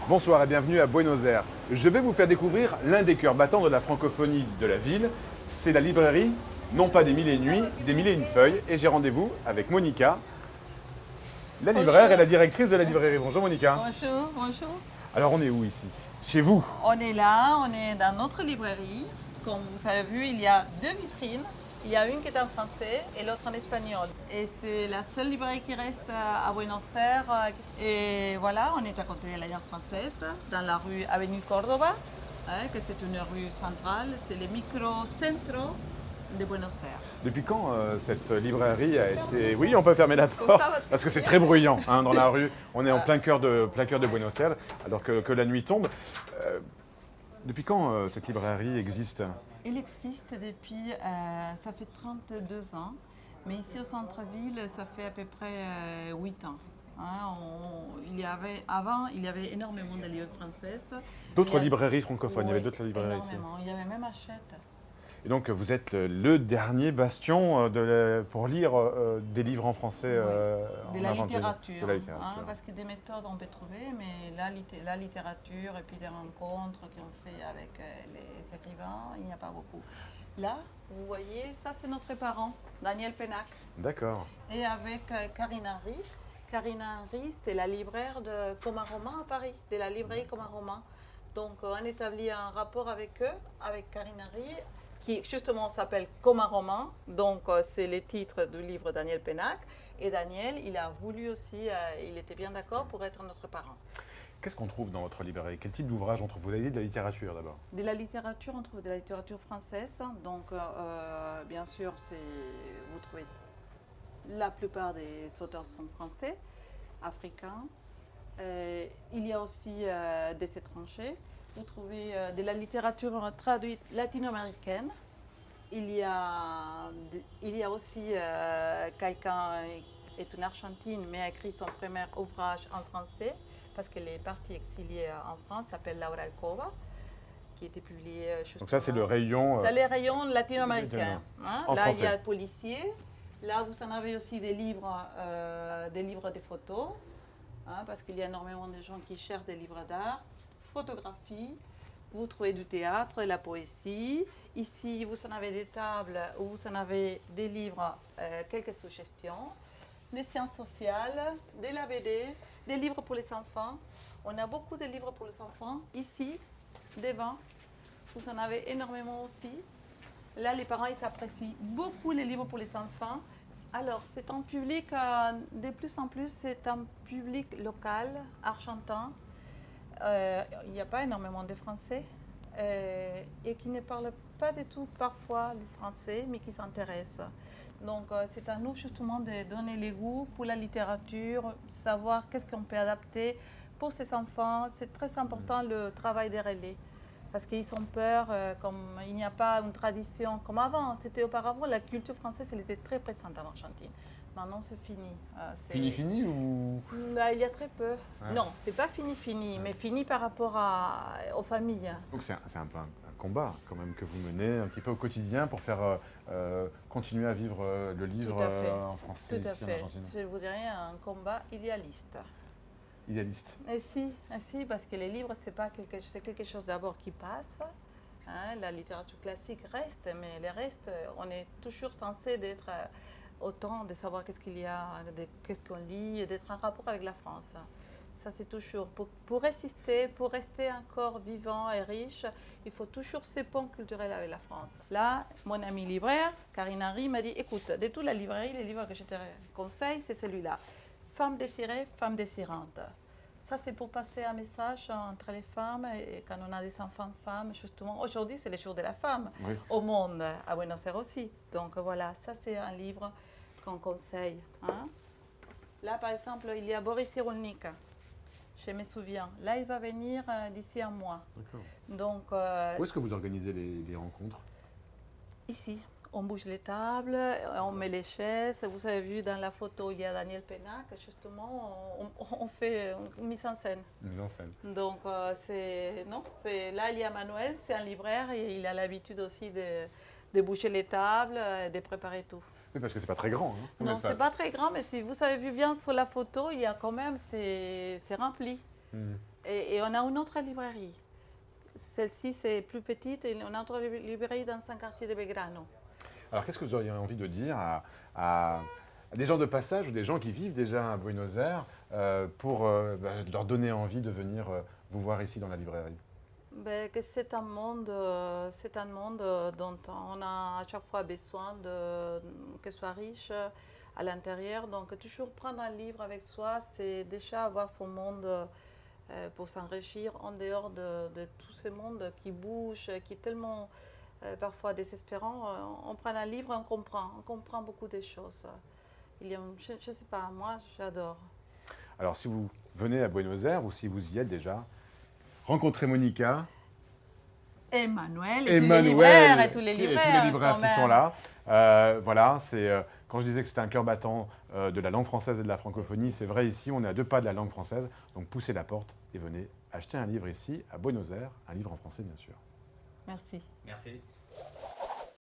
Bonsoir et bienvenue à Buenos Aires. Je vais vous faire découvrir l'un des cœurs battants de la francophonie de la ville. C'est la librairie, non pas des mille et une nuits, des mille et une feuilles. Et j'ai rendez-vous avec Monica, la libraire et la directrice de la librairie. Bonjour Monica. Bonjour, bonjour. Alors on est où ici? Chez vous? On est là, on est dans notre librairie. Comme vous avez vu, il y a deux vitrines. Il y a une qui est en français et l'autre en espagnol. Et c'est la seule librairie qui reste à Buenos Aires. Et voilà, on est à côté de l'Alliance française, dans la rue Avenue Córdoba, que c'est une rue centrale. C'est le micro-centro de Buenos Aires. Depuis quand cette librairie a été... Oui, on peut fermer la porte, parce que c'est très bruyant hein, dans la rue. On est en plein cœur de Buenos Aires, alors que la nuit tombe. Depuis quand cette librairie existe? Elle existe depuis, ça fait 32 ans, mais ici au centre-ville, ça fait à peu près 8 ans. Hein, avant, il y avait énormément de librairies françaises. D'autres librairies francophones, il y avait d'autres librairies ici. Énormément. Il y avait même Hachette. Et donc vous êtes le dernier bastion pour lire des livres en français de en la Argentine. littérature. De la littérature. Hein, parce que des méthodes on peut trouver, mais la littérature et puis des rencontres qu'on fait avec les écrivains, il n'y a pas beaucoup. Là, vous voyez, ça c'est notre parent, Daniel Pénac. D'accord. Et avec Karine Henry. Karine Henry, c'est la libraire de Comme un roman à Paris, de la librairie Comme un roman. Donc on établit un rapport avec eux, avec Karine Henry, qui justement s'appelle Comme un roman. Donc c'est le titre du livre Daniel Pénac. Et Daniel, il a voulu aussi, il était bien d'accord pour être notre parent. Qu'est-ce qu'on trouve dans votre librairie? Quel type d'ouvrage on trouve? Vous avez dit de la littérature d'abord. De la littérature, on trouve de la littérature française. Donc bien sûr, vous trouvez la plupart des auteurs sont français, africains. Il y a aussi des étrangers. Vous trouvez de la littérature traduite latino-américaine. Il y a aussi quelqu'un qui est une Argentine, mais a écrit son premier ouvrage en français, parce qu'elle est partie exiliée en France, s'appelle Laura Alcoba, qui a été publié justement. Donc ça, c'est le rayon... C'est le rayon latino-américain. Hein? En Là, français. il y a le policier. Là, vous en avez aussi des livres de photos, hein, parce qu'il y a énormément de gens qui cherchent des livres d'art. Photographie, vous trouvez du théâtre, de la poésie. Ici, vous en avez des tables où vous en avez des livres, quelques suggestions, des sciences sociales, de la BD, des livres pour les enfants. On a beaucoup de livres pour les enfants. Ici, devant, vous en avez énormément aussi. Là, les parents, ils apprécient beaucoup les livres pour les enfants. Alors, c'est un public, de plus en plus, c'est un public local, argentin. Il n'y a pas énormément de Français et qui ne parlent pas du tout parfois le français, mais qui s'intéressent. Donc, c'est à nous justement de donner les goûts pour la littérature, savoir qu'est-ce qu'on peut adapter pour ces enfants. C'est très important le travail des relais. Parce qu'ils ont peur, comme il n'y a pas une tradition comme avant. C'était auparavant, la culture française, elle était très présente en Argentine. Maintenant, c'est fini. Fini ou... Là, il y a très peu. Ouais. Non, c'est pas fini, mais fini par rapport aux familles. Donc c'est un peu un combat quand même que vous menez un petit peu au quotidien pour faire continuer à vivre le livre Tout à fait. en français Tout à ici en fait. Argentine. Je vous dirais un combat idéaliste. Idéaliste. Et si, parce que les livres, c'est quelque chose d'abord qui passe. Hein, la littérature classique reste, mais le reste, on est toujours censé d'être autant, de savoir qu'est-ce qu'il y a, qu'est-ce qu'on lit, d'être en rapport avec la France. Ça, c'est toujours. Pour résister, pour rester encore vivant et riche, il faut toujours ces ponts culturels avec la France. Là, mon ami libraire, Karine Henry, m'a dit, écoute, de toute la librairie, les livres que je te conseille, c'est celui-là. Femme désirée, femme désirante. Ça, c'est pour passer un message entre les femmes et quand on a des enfants femmes, justement. Aujourd'hui, c'est le jour de la femme Oui. au monde, à Buenos Aires aussi. Donc voilà, ça, c'est un livre qu'on conseille. Hein. Là, par exemple, il y a Boris Cyrulnik. Je me souviens. Là, il va venir d'ici un mois. D'accord. Donc, Où est-ce que vous organisez les rencontres? ici, on bouge les tables, on met les chaises. Vous avez vu dans la photo, il y a Daniel Pénac. Justement, on fait une mise en scène. Une mise en scène. Donc, là, il y a Manuel, c'est un libraire et il a l'habitude aussi de bouger les tables, de préparer tout. Oui, parce que c'est pas très grand. Hein, comme Non, espace. c'est pas très grand, mais si vous avez vu bien sur la photo, il y a quand même, c'est rempli. Et on a une autre librairie. Celle-ci, c'est plus petite, et on a une autre librairie dans un quartier de Belgrano. Alors, qu'est-ce que vous auriez envie de dire à des gens de passage ou des gens qui vivent déjà à Buenos Aires pour leur donner envie de venir vous voir ici dans la librairie? Ben, que c'est un monde dont on a à chaque fois besoin que soit riche à l'intérieur. Donc, toujours prendre un livre avec soi, c'est déjà avoir son monde pour s'enrichir en dehors de tout ce monde qui bouge, qui est tellement parfois désespérant. On prend un livre, on comprend beaucoup de choses. Je ne sais pas, moi j'adore. Alors, si vous venez à Buenos Aires ou si vous y êtes déjà, rencontrez Monica. Emmanuel Emmanuel et tous les libraires qui sont là. Voilà, quand je disais que c'était un cœur battant de la langue française et de la francophonie, c'est vrai ici, on est à 2 pas de la langue française. Donc poussez la porte et venez acheter un livre ici à Buenos Aires, un livre en français bien sûr. Merci. Merci.